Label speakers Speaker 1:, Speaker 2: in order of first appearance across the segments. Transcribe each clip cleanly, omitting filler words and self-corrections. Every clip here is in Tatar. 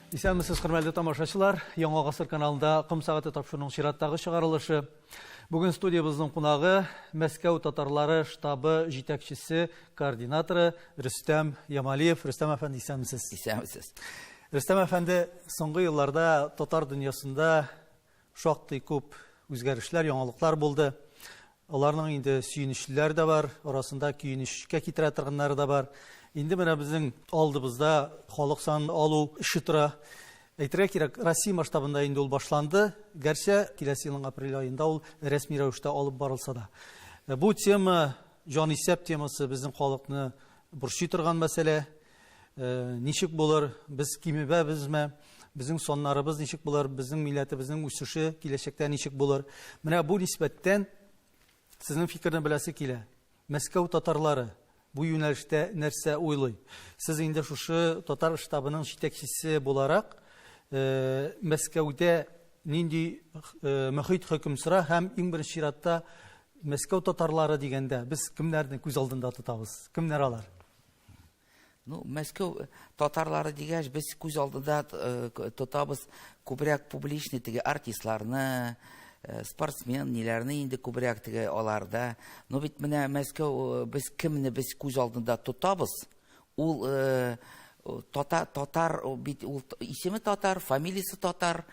Speaker 1: Исәнмесез, хөрмәтле тамашачылар, Яңа Гасыр каналында Кым сәгате тапшыруның чираттагы чыгарылышы. Бүген студиябызның кунагы Мәскәү татарлары штабы җитәкчесе, координаторы Рөстәм Ямалиев. Рөстәм әфәнде, исәнмесез.
Speaker 2: Исәнмесез.
Speaker 1: Рөстәм әфәнде, соңгы елларда татар дөньясында шактый күп үзгәрешләр, яңалыклар булды. Аларның инде сөйенішләр дә бар, арасында көйенешкә китерә торганнары да бар. Инде менә безнең алдыбызда халык санын алу эше тора. Әйтергә кирәк, Россия масштабында инде ул башланды. Гәрчә киләсе елның апрель аенда ул рәсми рәвештә алып барылса да. Бу тема, җанисәп темасы безнең халыкны борчый торган мәсьәлә. Ничек булыр, без кимебезме, безнең соннарыбыз ничек булыр, безнең милләтебезнең үсеше киләчәктә ничек булыр. Менә бу нисбәттән сезнең фикерне беләсе килә. Мәскәү татарлары бу юнәлештә нәрсә уйлый? Сез инде шушы татар штабының җитәкчесе буларак, Мәскәүдә нинди мөхит хөкем сыра һәм иң беренче чиратта Мәскәү татарлары дигәндә без кемнәрне күз алдында тотабыз? Кемнәр алар?
Speaker 2: Мәскәү татарлары дигәч, без күз алдында тотабыз күбрәк публичный теге артистларны, спортсмен, ниләрне инде күбрәк теге аларда. Но бит менә Мәскәү, без кемне без күз алдында тотабыз? Ул татар, бит ул исеме татар, фамилиясе татар,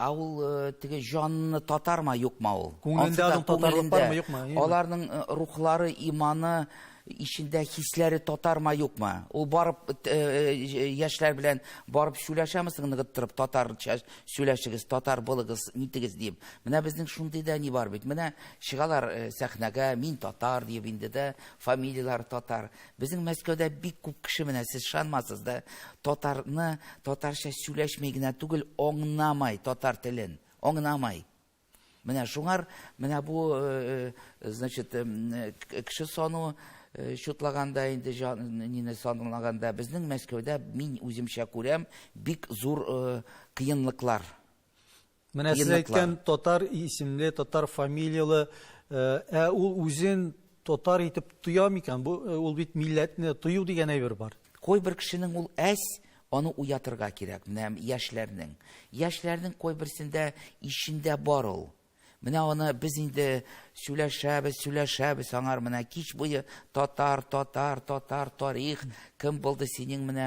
Speaker 2: ул теге җанны татарма юкма ул?
Speaker 1: Күңелендә аның татарлык бармы юкма?
Speaker 2: Аларның рухлары, иманы, ишендә хисләре татарма юкма? Ул барып яшьләр белән барып сөйләшәмесең, ныгыттырып татарча сөйләшегез, татар булыгыз, нитегез дип. Менә безнең шундый да ни бар бит. Менә чыгалар сәхнәгә, мин татар дип инде дә, фамилиялар татар. Безнең Мәскәүдә бик күп кеше, менә сез ышанмасыз да, татарны татарча сөйләшмәй генә түгел, аңламай татар телен, аңламай. Менә шуңар, менә бу, значит, кеше саны шутлаганда, инде нине санлаганда, безнең Мәскәүдә мин үземчә күрәм бик зур кыенлыклар.
Speaker 1: Менә сез әйткән татар исемле, татар фамилиялы, ул үзен татар итеп тоя микән? Ул бит милләтне тою дигән әйбер бар.
Speaker 2: Кой бер кешенең ул аны уятырга кирәк, менә яшьләрнең. Яшьләрнең кой берсендә ишендә бар ул. Менә аны без инде сөйләшәбез, аңар менә кич буе татар, тарих, кем булды синең менә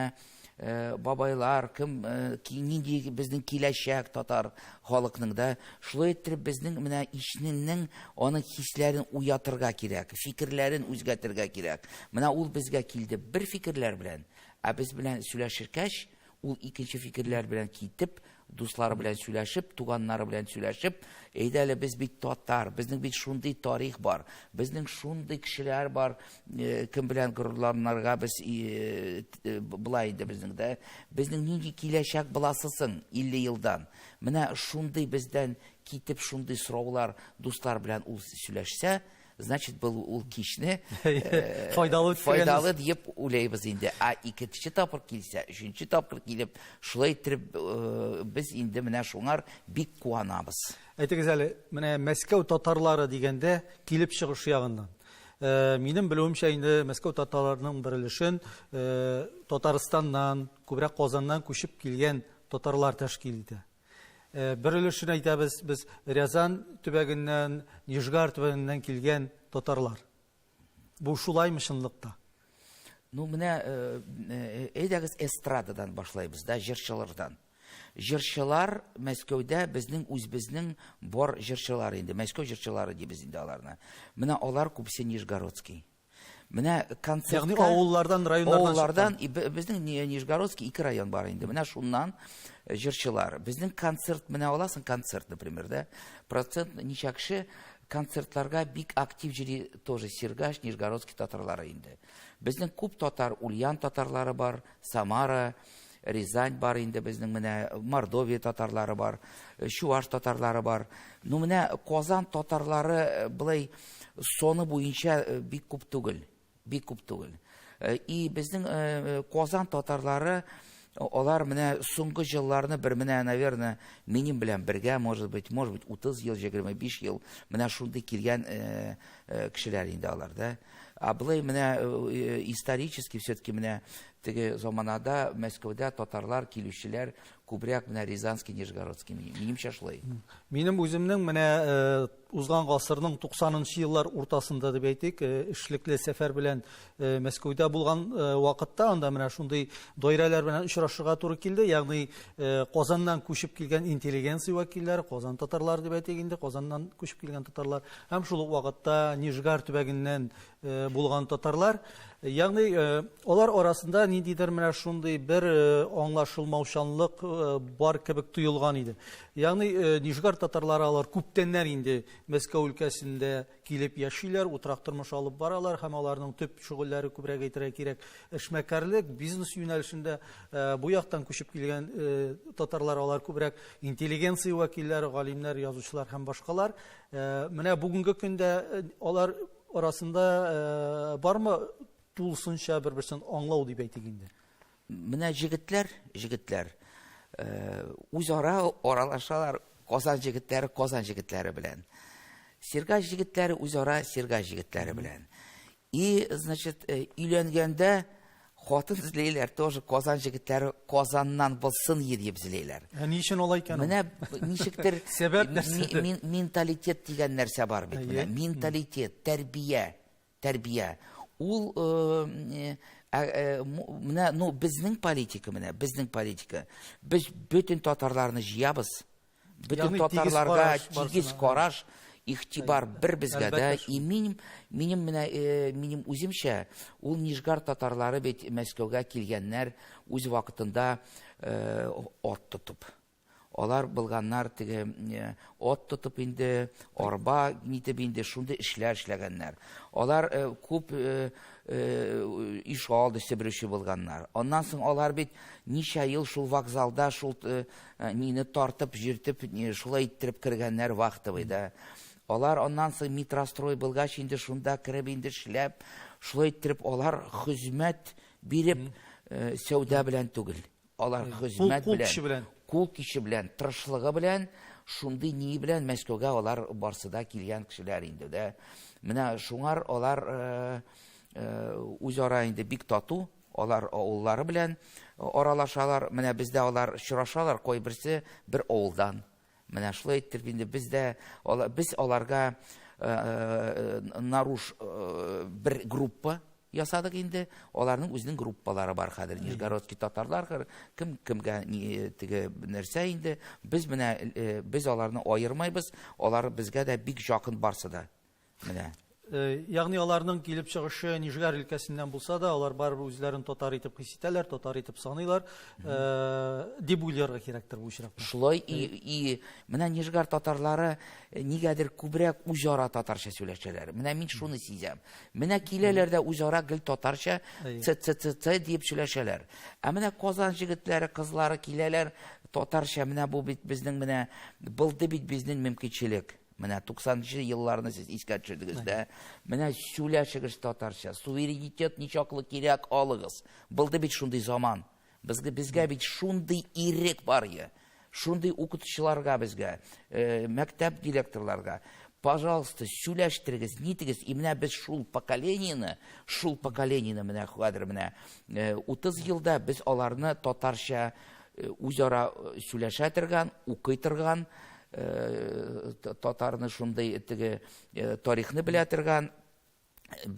Speaker 2: бабайлар, кем нинди безнең киләчәк татар халыкның да. Шулай итеп безнең менә ишненең аның хисләрен уятырга кирәк, фикерләрен үзгәртергә кирәк. Менә ул безгә килде бер фикерләр белән, без белән сөйләшеркәч, ул икенче фикерләр белән китеп, дуслары белән сөйләшеп, туганнары белән сөйләшеп, әйдәле без бит татар, безнең бит шундый тарих бар, безнең шундый кешеләр бар, кем белән горурланырга без булай инде безнең дә, безнең нинди киләчәк буласысың 50 елдан. Менә шундый бездән китеп шундый сораулар дуслар белән ул сөйләшсә, значит, был ул кичне файдалы дип уйлайбыз инде. Икенче тапкыр килсә, өченче тапкыр килеп, шулай итеп без инде менә шуңар бик куанабыз.
Speaker 1: Әйтегез әле, менә Мәскәү татарлары дигәндә килеп чыгыш ягыннан. Минем белүемчә инде Мәскәү татарларының бер өлешен Татарстаннан, күбрәк Казаннан күчеп килгән татарлар тәшкил итә. Бер өлешен әйтәбез, без Рязан төбәгеннән, Нижгар төбәгеннән килгән татарлар. Бу шулаймы чынлыкта?
Speaker 2: Менә әйдәгез эстрададан башлайбыз да, җырчылардан. Җырчылар Мәскәүдә безнең үзебезнең бар җырчылар инде, Мәскәү җырчылары дибез инде аларны. Менә алар күпсе Нижгородский. Менә концертка,
Speaker 1: ягъни авыллардан, районнардан,
Speaker 2: безнең Нижгородский 2 район бар инде. Менә шуннан җырчылар. Безнең концерт, менә аласың концерт, например, да? Процент ничә кеше концертларга бик актив җыри, тоже Сергач, Нижгородский татарлары инде. Безнең күп татар, Ульян татарлары бар, Самара, Рязань бар инде, безнең менә Мордовия татарлары бар, Чуваш татарлары бар. Менә Казан татарлары булай соны буенча бик күп түгел. Бик күп түгел. И безнең Казан татарлары, алар менә соңгы җилларны бер менә, наверное, минем белән бергә, может быть, 30 ел, 25 ел менә шундый килгән кешеләр инде алар да. Булай менә исторически все-таки менә теге заманада Мәскәүдә татарлар килүчеләр күбрәк менә Рязанский, Нижегородский, минемчә шулай.
Speaker 1: Минем үземнең менә узган гасырның 90нчы еллар уртасында дип әйтик, эшлекле сәфәр белән Мәскәүдә булган вакытта, анда менә шундый даирәләр белән очрашырга туры килде. Ягъни Казаннан күчеп килгән интеллигенция вәкилләре, Казан татарлар дип әйтик инде, Казаннан күчеп килгән татарлар, һәм шул ук вакытта Нижегар төбәгеннән булган татарлар. Ягъни алар арасында ниндидер менә шундый бер аңлашылмаучанлык бар кебек тоелган иде. Ягъни Нижегар татарлары алар күптәннәр инде Мәскәү өлкәсендә килеп яшиләр, утрак тормыш алып баралар, һәм аларның төп шөгыльләре күбрәк әйтергә кирәк эшмәкәрлек, бизнес юнәлешендә бу яктан күчеп килгән татарлар алар күбрәк интеллигенция вәкилләре, галимнәр, язучылар һәм башкалар. Менә бүгенге көндә алар арасында бармы тулысынча бер-берсен аңлау дип әйтик инде.
Speaker 2: Менә җегетләр үзара аралашалар, Казан җегетләре белән. Сергай җегетләре үзара Сергай җегетләре белән. И, значит, өйләнгәндә хатын эзләйләр, тоже Казан җегетләре Казаннан булсын дип эзләйләр.
Speaker 1: Ни өчен алай икән?
Speaker 2: Менә ничектер
Speaker 1: Сәбәп нәрсәдә?
Speaker 2: Менталитет дигән нәрсә бар бит. Менә менталитет, тәрбия. Ул менә безнең политика. Без бөтен татарларны җыябыз. Бөтен татарларга тигез караш, игътибар бер безгә дә. И минем үземчә, ул Нижегар татарлары бит Мәскәүгә килгәннәр үз вакытында ат тотып. Алар булганнар теге ат тотып инде, арба нитеп инде, шундый эшләр эшләгәннәр. Алар күп иш алды себрүче булганнар. Аннан соң алар бит ничә ел шул вокзалда шул мине тартып, җиртеп, шулай иттереп кергәннәр вакытыда. Алар аннан соң метрострой булгач инде шунда кереп инде эшләп, шулай иттереп алар хезмәт биреп сәүдә белән түгел. Алар хезмәт белән, кул киши белән, тырышлыгы белән, шундый ни белән Мәскәүгә алар барсыда килгән кешеләр инде дә. Менә шуңар алар үзара инде бик тату, алар авыллары белән аралашалар. Менә бездә алар очрашалар, кайберсе бер авылдан. Менә шулай итеп инде без аларга наруш бер группа ясадык инде. Аларның үзенең группалары бар хәзер. Нижегородский татарлар кемгә теге нәрсә инде. Без аларны аермайбыз. Алар безгә дә бик якын барсы да. Менә
Speaker 1: Ягъни аларның килеп чыгышы Нижегар өлкәсеннән булса да, алар барыбер үзләрен татар итеп хис итәләр, татар итеп саныйлар. Дип уйларга кирәктер бу очракта.
Speaker 2: Шулай менә Нижегар татарлары нигәдер күбрәк үзара татарча сөйләшәләр. Менә мин шуны сизәм. Менә киләләр дә үзара гел татарча ц дип сөйләшәләр. Ә менә Казан җегетләре, кызлары киләләр татарча. Менә бу бит безнең менә булды бит безнең мөмкинчелек. Менә 90нчы елларны сез искә төшердегез дә. Менә сөйләшегез татарча. Суверенитет ничаклы кирәк алыгыз. Булды бит шундый заман. Безгә бит шундый ирек бар я. Шундый укытучыларга безгә, мәктәп директорларга, пожалуйста, сөйләштерегез, нитегез. И менә без шул поколенияны менә хәзер менә 30 елда без аларны татарча үзара сөйләшә торган, укый торган, татарны шундый теге тарихны белә торган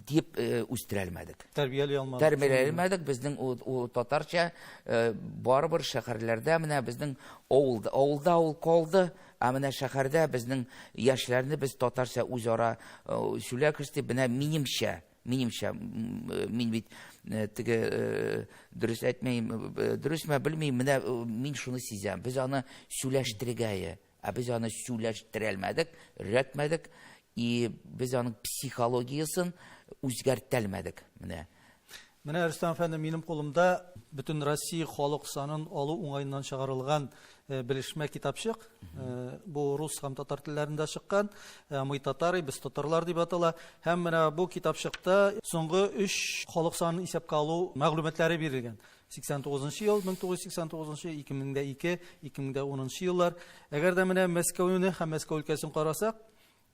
Speaker 2: дип үстерәлмәдек. Тәрбияләмәдек. Безнең татарча барбыр шәһәрләрдә менә безнең авылда ул калды, ә менә шәһәрдә безнең яшьләрне без татарча үзара сөйләшәбез дип менә минемчә, мин бит теге дөрес әйтмәйм, дөресме белмим, менә мин шуны сизәм. Без аны сөйләштерергә, ә без аны сөйләштерәлмәдек, рәтмәдек. И без аның психологиясын үзгәртәлмәдек.
Speaker 1: Менә Рөстәм әфәнде, минем кулымда бөтен Россия халык санын алу уңайыннан чыгарылган белешмә китапчык. Бу рус һәм татар телләрендә чыккан. Мы татары, без татарлар дип атала. Һәм менә бу китапчыкта соңгы 3 халык санын исәпкә алу мәгълүматлары бирелгән. 89 ел, 1989, 2002, 2010 еллар. Әгәр дә менә Мәскәүне һәм Мәскәү өлкәсен карасак,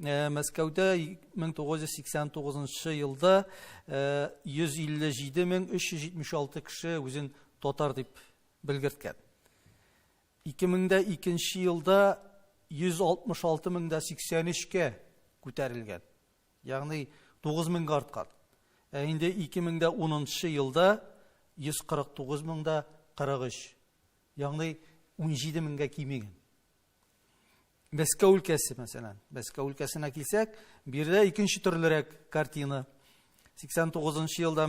Speaker 1: Мәскәүдә 1989 елда 157,376 кеше үзен татар дип белгерткән. 2002 елда 166,083-кә күтәрелгән. Ягъни 9,000-га арткан. Инде 2010 елда 149,043. Ягъни 17,000-га кимегән. Мәскәү өлкәсе, мәсәлән. Мәскәү өлкәсенә килсәк, бирдә икенче төрлерәк картина. 1989 елда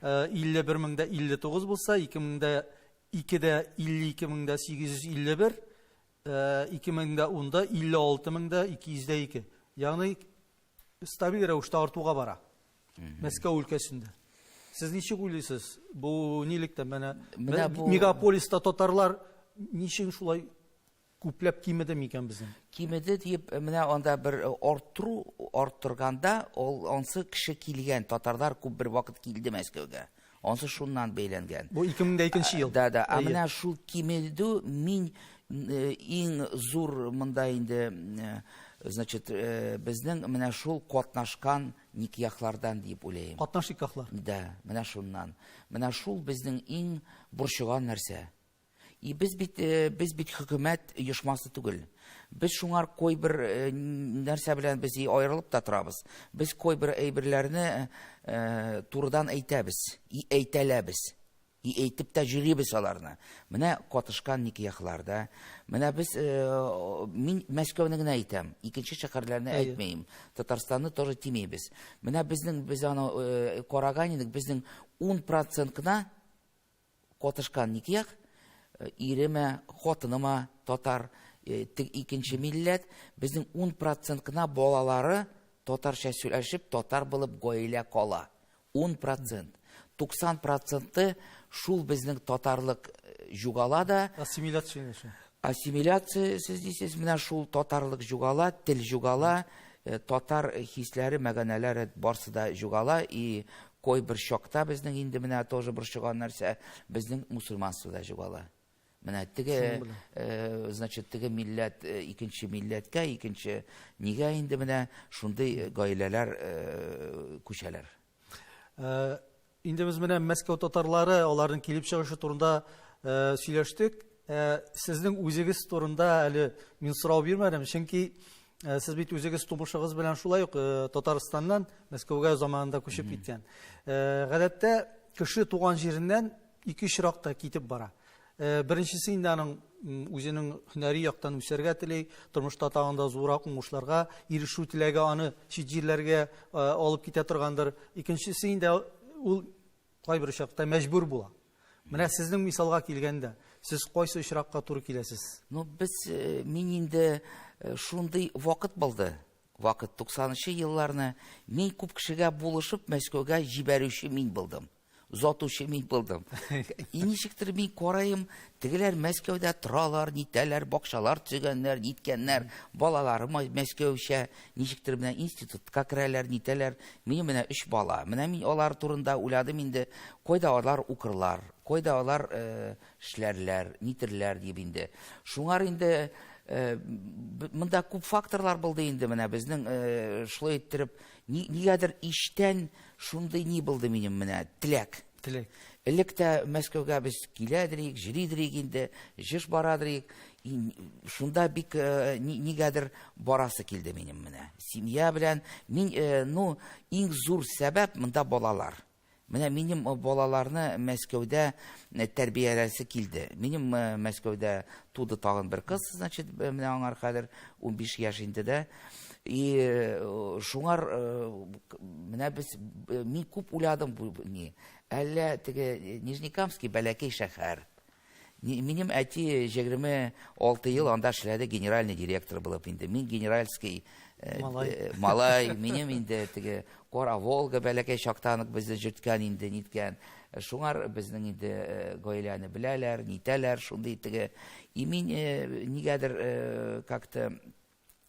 Speaker 1: 51,059 булса, 2002дә 52,851, 2010да 56,202. Ягъни стабиль рәвештә артуга бара. Мәскәү өлкәсендә. Сез ничек уйлыйсыз? Бу нилектән менә мегаполиста татарлар ничек шулай күпләп кимеде микән безнең?
Speaker 2: Кимеде дип, менә анда бер арттырганда, онсы кеше килгән, татарлар күп бер вакыт килде Мәскәүгә. Онсы шуннан бәйләнгән.
Speaker 1: Бу 2002 ел.
Speaker 2: Да. Менә шул кимеду мин иң зур монда инде, значит, безнең менә шул катнашкан никяхлардан дип уйлыйм.
Speaker 1: Катнаш никахлар.
Speaker 2: Да, менә шуннан. Менә шул безнең иң борчыган нәрсә. Без бит хөкүмәт оешмасы түгел. Без шуңар кой бер нәрсә белән без аерылып та торабыз. Без кой бер әйберләрне турыдан әйтәбез, әйтәләбез. Әйтеп тә җөрибез аларны. Менә катышкан никяхларда, менә без мин Мәскәүне генә әйтәм, икенче шәһәрләрне әйтмәйм. Татарстанны тоже тимәйбез. Менә без аны караган идек, безнең 10% кына катышкан никях, иреме, хатыныма татар, икенче милләт, безнең 10% кына балалары татарча сөйләшеп, татар булып гаилә кала. 10%. 90% шул безнең татарлык югала да. Ассимиляция, сез дисез, менә шул татарлык югала, тел югала, татар хисләре, мәгънәләре барсы да югала, и кой бер чакта безнең инде менә тоже борчыган нәрсә, безнең мусульманство да югала. Менә теге, значит, теге милләт икенче милләткә, икенче нигә инде менә шундый гаиләләр күчәләр.
Speaker 1: Инде без менә Мәскәү татарлары, аларның килеп чыгышы турында сөйләштек. Сезнең үзегез турында әле мин сорау бирмәдем, чөнки сез бит үзегез тумышыгыз белән шулай ук Татарстаннан Мәскәүгә заманында күчеп киткән. Гадәттә кеше туган җиреннән ике очракта китеп бара. Беренчесе инде аның үзенең һөнәри яктан үсәргә тели, тормышта тагында зурак уңышларга ирешү теләге аны чит җирләргә алып китә торгандыр. Икенчесе инде ул кайбер чакта мәҗбүр була. Менә сезнең мисалга килгәндә, сез кайсы очракка туры киләсез?
Speaker 2: Мин инде шундый вакыт булды. Вакыт 90-нчы елларны мин күп кешегә булышып Мәскәүгә җибәрүче мин булдым. Затучы мин булдым. Ничектер мин карайым, тегеләр Мәскәүдә торалар, нитәләр, бакчалар төзегәннәр, ниткәннәр, балалары Мәскәүчә, ничектер менә институтка керәләр, нитәләр. Минем менә 3 бала. Менә мин алар турында уйладым инде, кайда алар укырлар, кайда алар эшләрләр, нитерләр дип инде. Шуңар инде монда күп факторлар булды инде менә безнең шулай иттереп, нигәдер иштән шундый ни булды минем менә теләк. Электә Мәскәүгә без киләдерик, җиридерик инде, җыш барадырик. Шунда бик нигәдер барасы килде минем менә. Семья белән мин иң зур сәбәп монда балалар. Менә минем балаларны Мәскәүдә тәрбияләсе килде. Минем Мәскәүдә туды тагын бер кыз, значит, менә аңар хәзер 15 яшь инде дә. И шуңар менә мин күп уйладым бу ни. Әллә теге Нижнекамский бәләкәй шәһәр. Минем әти 26 ел анда эшләде, генеральный директор булып инде. Мин генеральский малай, минем инде теге Кара Волга бәләкәй чактан безне җөрткән инде, ниткән. Шуңар безнең инде гаиләне беләләр, нитәләр, шундый теге. И мин нигәдер как-то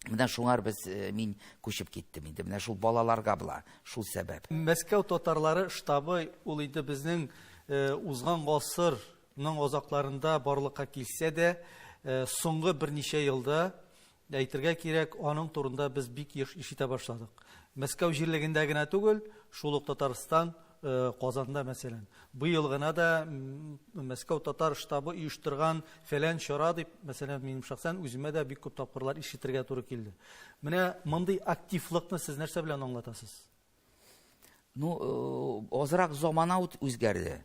Speaker 2: менә шуңар мин күчеп киттем инде. Менә шул балаларга була, шул сәбәп.
Speaker 1: Мәскәү татарлары штабы ул инде безнең узган гасырның азакларында барлыкка килсә дә, соңгы берничә елда әйтергә кирәк, аның турында без бик еш ишетә башладык. Мәскәү җирлегендә генә түгел, шул ук Татарстан, Казанда мәсәлән. Быел гына да Мәскәү татар штабы оештырган фәлән чара дип, мәсәлән, минем шәхсән үземә дә бик күп тапкырлар ишетергә туры килде. Менә мондый активлыкны сез нәрсә белән аңлатасыз?
Speaker 2: Азрак замана үзгәрде.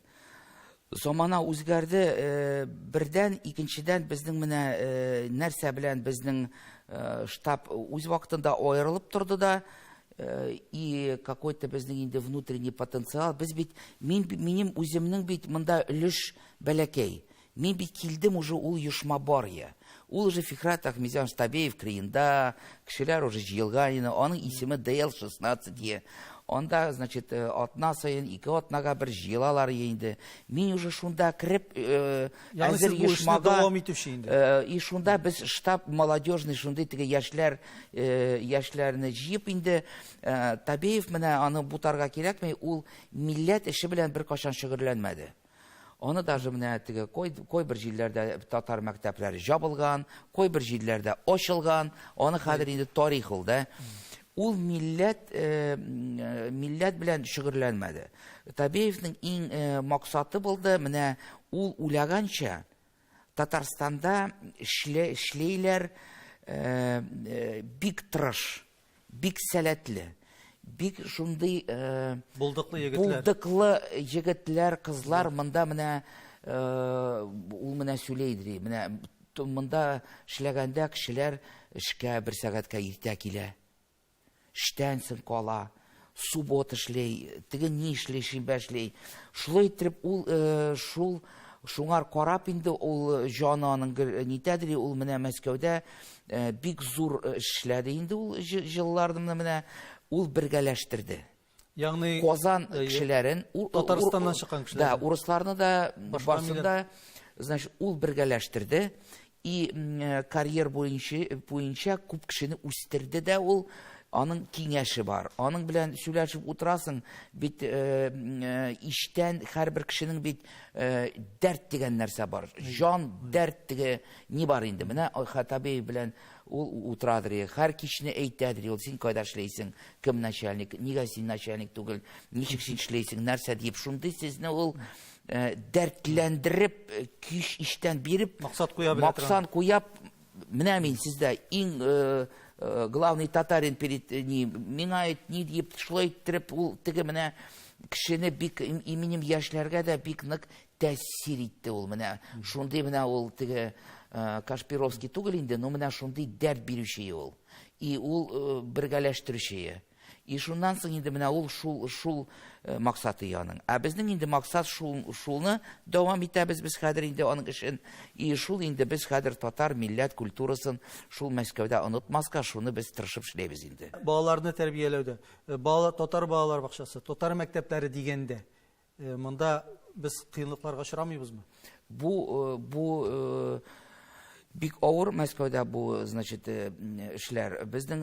Speaker 2: Замана үзгәрде, бердән, икенчедән безнең менә нәрсә белән безнең штаб үз вакытында аерылып торды да, и какой-то безнең инде внутренний потенциал. Без бит, минем үземнең бит монда өлеш бәләкәй. Мин бит килдем уже ул оешма бар я. Ул уже Фихрат Ахмедзян Штабеев Крыенда, кешеләр уже җыелган, аның исеме ДЛ-16. Онда, значит, атна сайын 2 атнага бер җыелалар инде. Мин уже шунда кирип, әзер оешмага
Speaker 1: дәвам итүче инде.
Speaker 2: И шунда без штаб молодежный, шунда теге яшьләрне җыеп инде, Табеев менә аны бутарга кирәкми, ул милләт эше белән бер кашан шөгырьләнмәде. Аны даже менә теге кайбер җирләрдә татар мәктәпләре жабылган, кайбер җирләрдә ачылган, аны хәзер инде тарих ул да. Ул милләт белән шөгырьләнмәде. Табеевның иң максаты булды, менә ул уйлаганча Татарстанда эшләйләр бик тырыш, бик сәләтле, бик шундый
Speaker 1: Булдыклы
Speaker 2: егетләр, кызлар монда менә ул менә сөйләйдер. Менә монда эшләгәндә кешеләр эшкә 1 сәгатькә иртә килә. Эштән соң кала, суббота эшләй, теге ни эшләй, шимбә эшләй. Шулай итеп ул шуңар карап инде ул җаны аның нитәдер, ул менә Мәскәүдә бик зур эшләде инде ул җылларны менә ул бергәләштерде.
Speaker 1: Ягъни
Speaker 2: Казан кешеләрен,
Speaker 1: Татарстаннан чыккан кешеләр.
Speaker 2: Да, урысларны да башында, значит, ул бергәләштерде. И карьер буенча күп кешене үстерде дә ул. Аның киңәше бар. Аның белән сөйләшеп утырасың, бит иштән һәрбер кешенең бит дәрт дигән нәрсә бар. Жан дәрт диге ни бар инде. Менә Табеев белән ул утырадыр. Һәр кичне әйтәдер, ул син кайда эшләйсең, кем начальник, нигә син начальник түгел, ничек син эшләйсең, нәрсә дип, шундый сезне ул дәртләндереп, кич иштән биреп,
Speaker 1: максат куя
Speaker 2: куяп, менә мин сездә иң главный татарин перед миңа ни дип шулай иттереп ул теге менә кешене бик именем яшьләргә дә бик нык тәэсир итте ул менә. Шундый менә ул теге Кашпировский түгел инде, но менә шундый дәрт бирүче ул. И ул бергәләштерүче. И шуннан соң инде менә ул шул максаты яның. Ә безнең инде максат шулны дәвам итәбез без хәзер инде аның эшен. И шул инде без хәзер татар милләт культурасын шул Мәскәүдә онытмаска, шуны без тырышып эшләйбез инде.
Speaker 1: Балаларны тәрбияләүдә, татар балалар бакчасы, татар мәктәпләре дигәндә, монда без кыенлыкларга очрамыйбызмы?
Speaker 2: Бу бик авыр Мәскәүдә бу, значит, эшләр. Безнең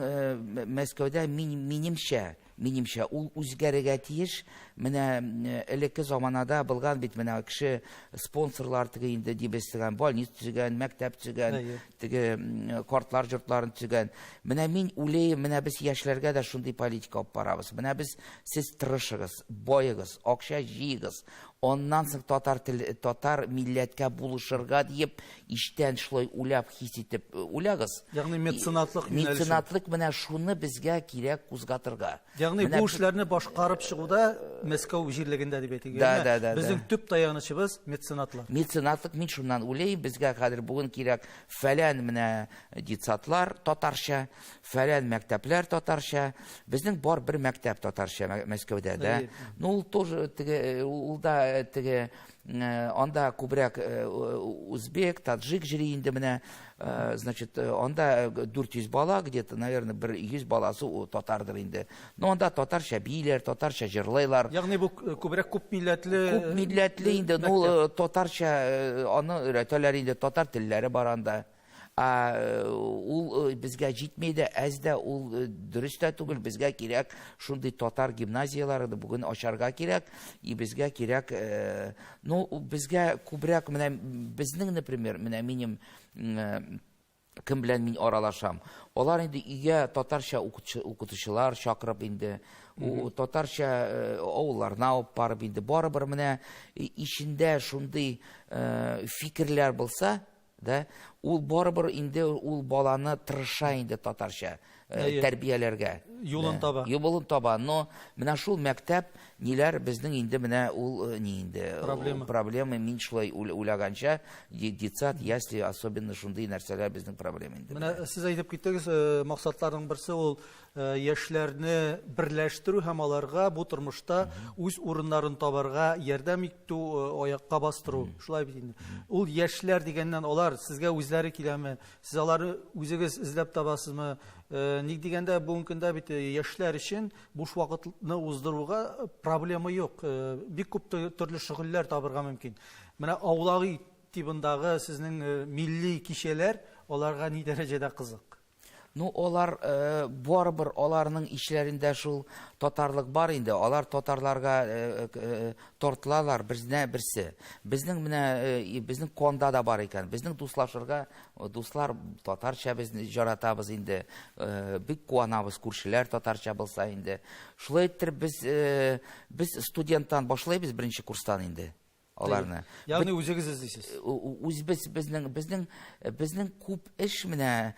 Speaker 2: Мәскәүдә минемчә ул үзгәрергә тиеш. Менә элекке заманада булган бит менә кеше спонсорлар теге инде дибез дигән, больница төзегән, мәктәп төзегән, теге картлар йортларын төзегән. Менә мин уйлыйм, менә без яшьләргә дә шундый политика алып барабыз. Менә без сез тырышыгыз, байыгыз, акча җыйгыз. Оннан соң татар милләткә булышырга дип, иштән шулай уйлап хис итеп уйлagыз.
Speaker 1: Ягъни меценатлык
Speaker 2: Меценатлык менә шуны безгә кирәк кузгатырга.
Speaker 1: Ягъни бу эшләрне башкарып чыгуда Мәскәү җирлегендә дип әйтергә. Безнең төп таянычыбыз меценатлар.
Speaker 2: Меценатлык, мин шуннан уйлыйм, безгә хәзер бүген кирәк фәлән менә детсатлар татарча, фәлән мәктәпләр татарча. Безнең бар бер мәктәп татарча Мәскәүдә дә. Ну ул тоже теге улда теге анда күбрәк узбек, таджик җире инде менә, значит, анда 400 бала, где-то, наверное, 100 баласы татардыр инде. Но анда татарча бийләр, татарча җырлайлар.
Speaker 1: Ягъни бу күбрәк күп
Speaker 2: милләтле инде, ну татарча аны өйрәтәләр инде, татар телләре бар анда. Ул безгә җитмәйде, әздә ул дөрес тә түгел, безгә кирәк шундый татар гимназиялары бүген ачарга кирәк, и безгә кирәк, ну безгә күбрәк менә безнең, например, менә минем кем белән мин аралашам. Алар инде өйгә татарча укытучылар чакырып инде, татарча авылларына алып барып инде, барыбер менә ичендә шундый фикерләр булса, да, ул барыбер инде ул баланы тырыша инде татарча тәрбияләргә.
Speaker 1: Юлын таба.
Speaker 2: Юлын таба. Но менә шул мәктәп ниләр безнең инде менә ул ни инде проблема мин шулай уйлаганча детсад, ясли особенно шундый нәрсәләр безнең проблема инде.
Speaker 1: Менә сез әйтеп киттегез, максатларның берсе ул яшьләрне берләштерү һәм аларга бу тормышта үз урыннарын табарга ярдәм итү, аякка бастыру. Шулай бит инде. Ул яшьләр дигәннән алар сезгә үзләре киләме? Сез аларны үзегез эзләп табасызмы? Ник дигәндә бүгенге көндә бит яшьләр өчен буш вакытны уздыруга проблема юк. Бик күп төрле шөгыльләр табырга мөмкин. Менә аулагы тибындагы сезнең милли кичәләр аларга ни дәрәҗәдә кызык?
Speaker 2: Ну, алар барыбер аларның ичләрендә шул татарлык бар инде. Алар татарларга тартылалар берсе. Безнең менә безнең конда да бар икән. Безнең дуслашырга, дуслар татарча безне жаратабыз инде. Бик куанабыз, күршеләр татарча булса инде. Шулай итеп без студенттан башлайбыз беренче курстан инде. Аларны.
Speaker 1: Ягъни үзегез эзлисез.
Speaker 2: Безнең күп эш менә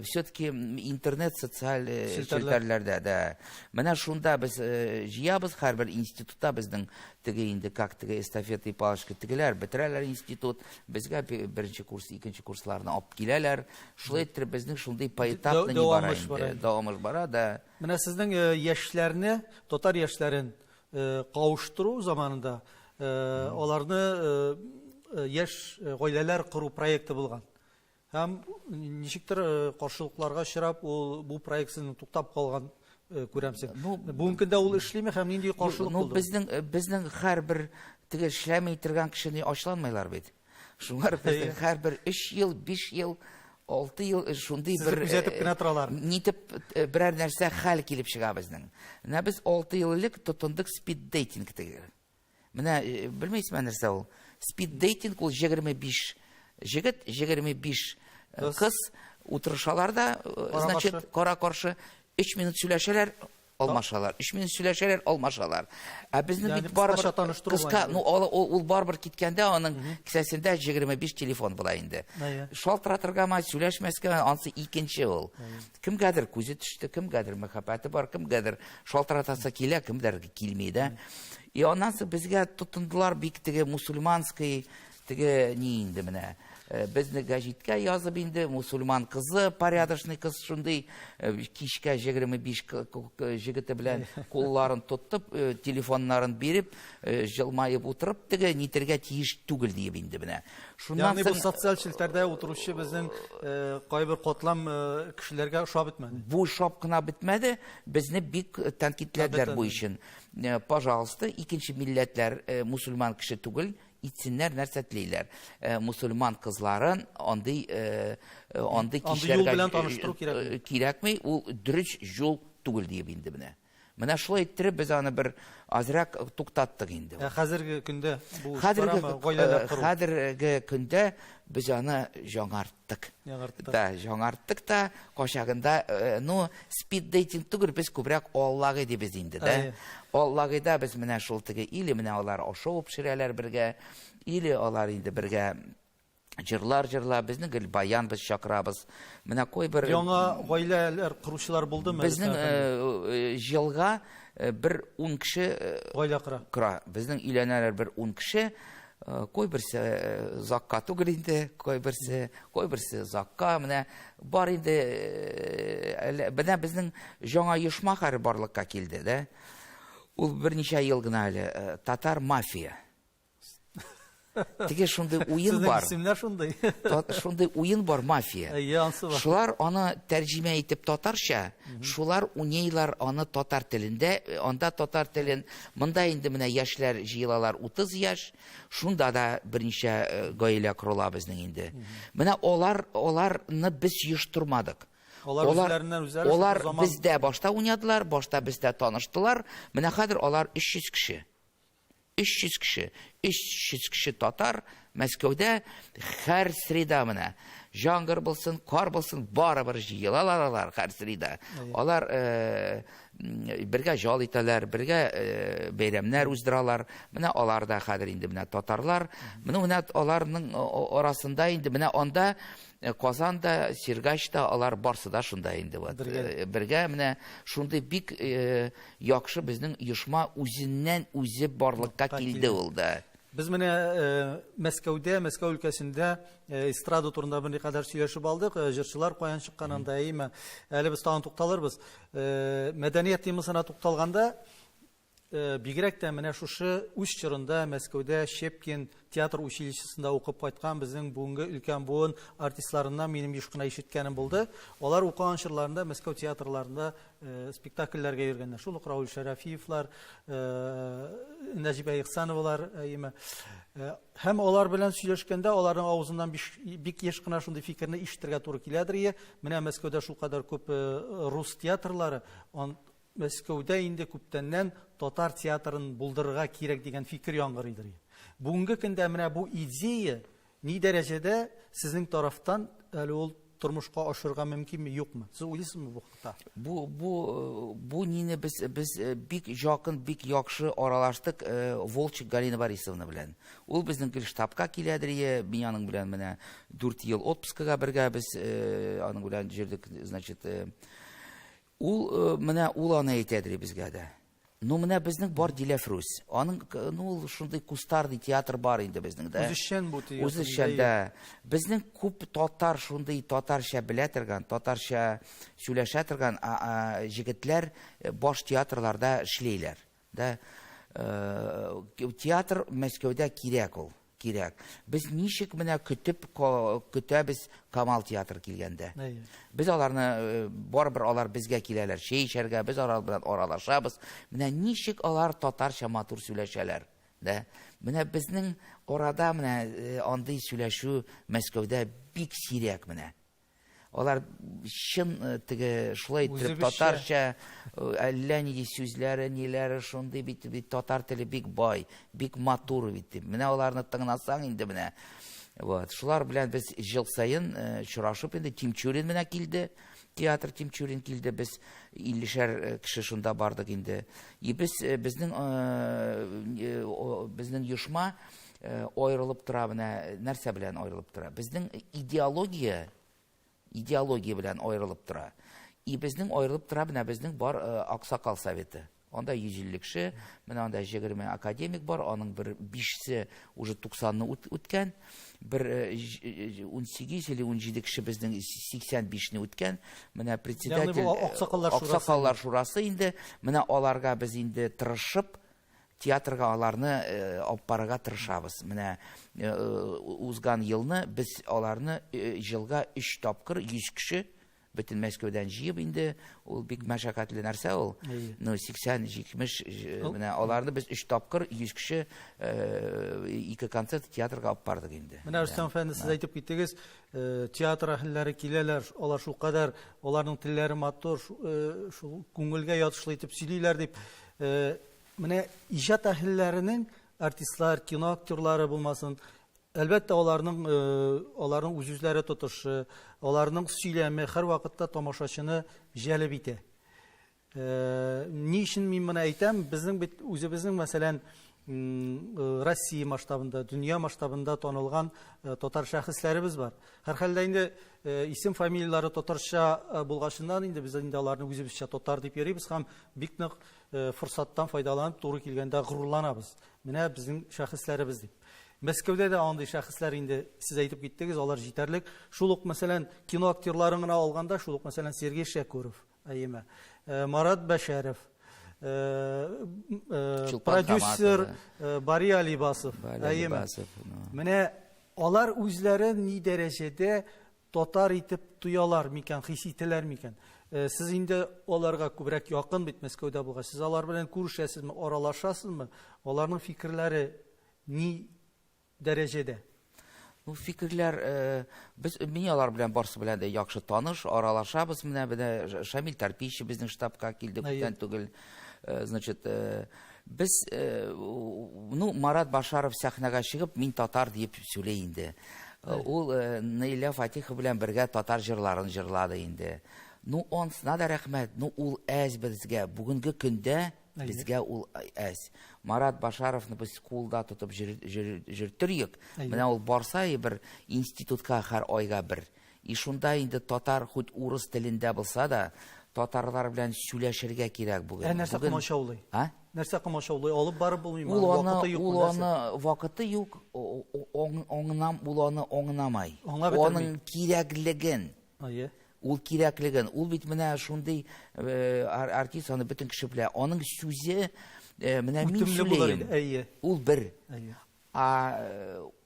Speaker 2: все-таки интернет социаль челтәрләрдә дә. Менә шунда без җыябыз һәрбер институтта безнең теге инде как теге эстафета палочка тегеләр бетерәләр институт, безгә беренче курс, икенче курсларны алып киләләр. Шулай итеп безнең шундый поэтапны ни бара инде. Дәвамы бара да.
Speaker 1: Менә сезнең яшьләрне, татар яшьләрен кавыштыру заманында аларны яшь гаиләләр кору проекты булган. Һәм ничектер каршылыкларга чирап ул бу проектсын туктап калган күрәмсең. Бүгенге көндә ул эшлиме һәм нинди каршылык булды?
Speaker 2: Безнең һәрбер теге эшләмәй торган кешене ачланмайлар бит. Шуңар безнең һәрбер 3 ел, 5 ел, 6 ел шундый бер
Speaker 1: күзәтеп кенә торалар.
Speaker 2: Нитеп берәр нәрсә хәл килеп чыга безнең. Менә без 6 ел элек тотындык спид дейтинг теге. Менә белмәйсезме нәрсә ул? Спид дейтинг ул 25 җегет, 25 кыз утырышалар да, значит, кара-каршы 3 минут сөйләшәләр, алмашалар. 3 минут сөйләшәләр, алмашалар. Ә безнең бит барыбер кыска, ну ул барыбер киткәндә аның кисәсендә 25 телефон була инде. Шалтыратырга ма, сөйләшмәскә, ансы икенче ул. Кемгәдер күзе төште, кемгәдер мәхәббәте бар, кемгәдер шалтыратасы килә, кемдер килми дә. И аннан соң безгә тотындылар бик теге мусульманский теге ни инде менә. Безне гәҗиткә язып инде мусульман кызы, порядочный кыз шундый кичкә 25 җегете белән кулларын тотып, телефоннарын биреп, җылмаеп утырып, теге нитергә тиеш түгел дип инде менә.
Speaker 1: Шуннан соң социаль челтәрдә утыручы безнең кайбер котлам кешеләргә ошап бетмәде.
Speaker 2: Бу шап кына бетмәде, безне бик тәнкидләделәр бу өчен. Пожалуйста, икенче милләтләр мусульман кеше түгел, итсеннәр нәрсә телиләр. Мусульман кызларын андый кишләргә кирәкми, ул дөрес юл түгел дип инде менә. Менә шулай иттереп без аны бер азрак туктаттык инде.
Speaker 1: Хәзерге көндә бу
Speaker 2: хәзерге көндә без аны яңарттык. Яңарттык та качагында, ну, спид дейтинг түгел, без күбрәк Аллагы дибез инде дә. Аллагыда без менә шул теге или менә алар ашау пешерәләр бергә, или алар инде бергә җырлар безнең гел баян без чакырабыз. Менә кайбер
Speaker 1: яңа гаиләләр kurучылар булдымы?
Speaker 2: Безнең җылга бер 10 кеше
Speaker 1: гаилә
Speaker 2: кыра. Безнең өйләнәләр бер 10 кеше. Кайберсе закка түгел инде, кайберсе закка менә бар инде. Менә безнең яңа оешма хәр барлыкка килде дә. Ул берничә ел гына әле татар мафия. Теге шундый уен бар.
Speaker 1: Исемнәр шундый.
Speaker 2: Шундый уен бар мафия. Шулар аны тәрҗемә итеп татарча, шулар уйныйлар аны татар телендә, анда татар телен, монда инде менә яшьләр җыелалар 30 яшь, шунда да берничә гаилә кырыла безнең инде. Менә аларны без оештырмадык. Алар бездә башта уйнадылар, башта бездә таныштылар. Менә хәзер алар 300 кеше. 300 кеше татар, Мәскәүдә һәр среда менә жаңгыр булсын, кар булсын, барыбер җыелалар һәр среда. Алар бергә жал итәләр, бергә бәйрәмнәр уздыралар. Менә алар да хәзер инде менә татарлар. Менә аларның арасында инде менә анда Казанда, Сергачта алар барсы да шунда инде вот. Бергә менә шундый бик яхшы безнең оешма үзеннән үзе барлыкка килде ул да.
Speaker 1: Biz менә Мәскәүдә, Мәскәү өлкәсендә эстрада турында бер кадәр сөйләшеп алдык. Җырчылар каян чыкканында әйме. Әле без тагын тукталырбыз. Мәдәният темасына тукталганда, бигрәк тә менә шушы үз чорында Мәскәүдә Щепкин театр училищесында укып кайткан безнең бүгенге өлкән буын артистларыннан минем еш кына ишеткәнем булды. Алар укыган чорларында Мәскәү театрларында спектакльләргә йөргәннәр. Шул ук Раул Шәрәфиевлар, Нәҗибә Ихсановалар, һәм алар белән сөйләшкәндә аларның авызыннан бик еш кына шундый фикерне ишетергә туры киләдер. Менә Мәскәүдә шул кадәр күп рус театрлары, Мәскәүдә инде күптәннән татар театрын булдырырга кирәк дигән фикер яңгырыйдыр. Бүгенге көндә менә бу идея ни дәрәҗәдә сезнең тарафтан әле ул тормышка ашырга мөмкинме, юкмы? Сез уйлыйсызмы бу хакта?
Speaker 2: Бу нине без бик якын, бик яхшы аралаштык Волчек Галина Борисовна белән. Ул безнең штабка киләдер, мин аның белән менә 4 ел отпускага бергә без аның белән җирдек, значит, ул менә ул аны әйтәдер безгә дә. Ну менә безнең бар Диләфрүз. Аның ул шундый кустарный театр бар инде безнең дә.
Speaker 1: Үзешчән бу театр.
Speaker 2: Үзешчән дә. Безнең күп татар шундый татарча белә торган, татарча сөйләшә торган җегетләр баш театрларда эшләйләр. Да театр Мәскәүдә кирәк ул. Кирәк. Без ничек менә көтәбез Камал театр килгәндә. Без аларны барыбер алар безгә киләләр, шәй эчәргә, без алар белән аралашабыз. Менә ничек алар татарча матур сөйләшәләр, да? Менә безнең арада менә андый сөйләшү Мәскәүдә бик сирәк менә. Алар чын теге шулай итеп татарча әллә нинди сүзләре, ниләре шундый бит татар теле бик бай, бик матур бит. Менә аларны тыңласаң инде менә. Вот, шулар белән без ел сайын чурашып инде. Тимчурин менә килде. Театр Тимчурин килде. Без 50 кеше шунда бардык инде. Безнең оешма аерылып тора менә. Нәрсә белән аерылып тора? Безнең идеология белән аерылып тора. И безнең аерылып тора менә безнең бар Аксакал советы. Анда 150 кеше, менә анда 20 академик бар, аның бер 5се уже 90-ны үткән, бер 18 или 17 кеше безнең 85-не үткән. Менә председатель Аксакаллар шурасы инде, менә аларга без инде тырышып театрга аларны алып барырга тырышабыз. Менә узган елны без аларны елга 3 тапкыр 100 кеше бөтен Мәскәүдән җыеп инде, ул бик мәшәкатьле нәрсә ул. 80-70 менә аларны без 3 тапкыр 100 кеше 2 концерт театрга алып бардык инде.
Speaker 1: Менә Рөстәм әфәнде, сез әйтеп киттегез, театр әһелләре киләләр, алар шул кадәр, аларның телләре матур, шул күңелгә ятышлы итеп сөйлиләр дип. Менә иҗат әһелләренең артистлар, кино актерлары булмасын, әлбәттә аларның үз-үзләре тотышы, аларның сөйләме һәр вакытта тамашачыны җәлеп итә. Ни өчен мин моны әйтәм? Безнең бит үзебезнең мәсәлән Россия масштабында, дөнья масштабында танылган татар шәхесләребез бар. Һәрхәлдә инде исем фамилиялары татарча булгачыннан инде без инде аларны үзебезчә татар дип йөрибез һәм бик нык форсаттан файдаланып туры килгәндә горурланабыз. Менә безнең шәхесләребез дип. Мәскәүдә дә андый шәхесләр инде сез әйтеп киттегез, алар җитәрлек. Шул ук мәсәлән кино актерларын гына алганда, шул ук мәсәлән Сергей Шәкуров, Марат Бәшәров, продюсер Бари Алибасов, менә алар үзләре ни дәрәҗәдә татар итеп туялар микән, хис ителәр микән? Сез инде аларга күбрәк якын бит Мәскәүдә булгач, сез алар белән күрешәсезме, аралашасызмы? Аларның фикерләре ни дәрәҗәдә?
Speaker 2: Фикерләр, мин алар белән барсы белән дә яхшы таныш, аралашабыз. Менә Шамил Тарпищи безнең штабка килде күптән түгел. Значит, Без, Марат Башаров сәхнәгә чыгып, мин татар дип сөйләй инде. Ул Наиля Фатихова белән бергә татар җырларын җырлады инде. Онсына да рәхмәт. Ул әз безгә. Бүгенге көндә безгә ул әз. Марат Башаровны без кулда тотып җыртырыйк. Менә ул барса бер институтка һәр айга бер. Шунда инде татар хоть урыс телендә булса да, татарлар белән сөйләшергә кирәк бүген.
Speaker 1: Нәрсә комачаулый? Нәрсә комачаулый? Алып барып булмыймы?
Speaker 2: Ул аны вакыты юк, ул аны аңламай. Аның кирәклеген. Ул кирәклеген. Ул бит менә шундый артист, аны бөтен кеше белә. Аның сүзе менә мин сөйләйм. Ул бер.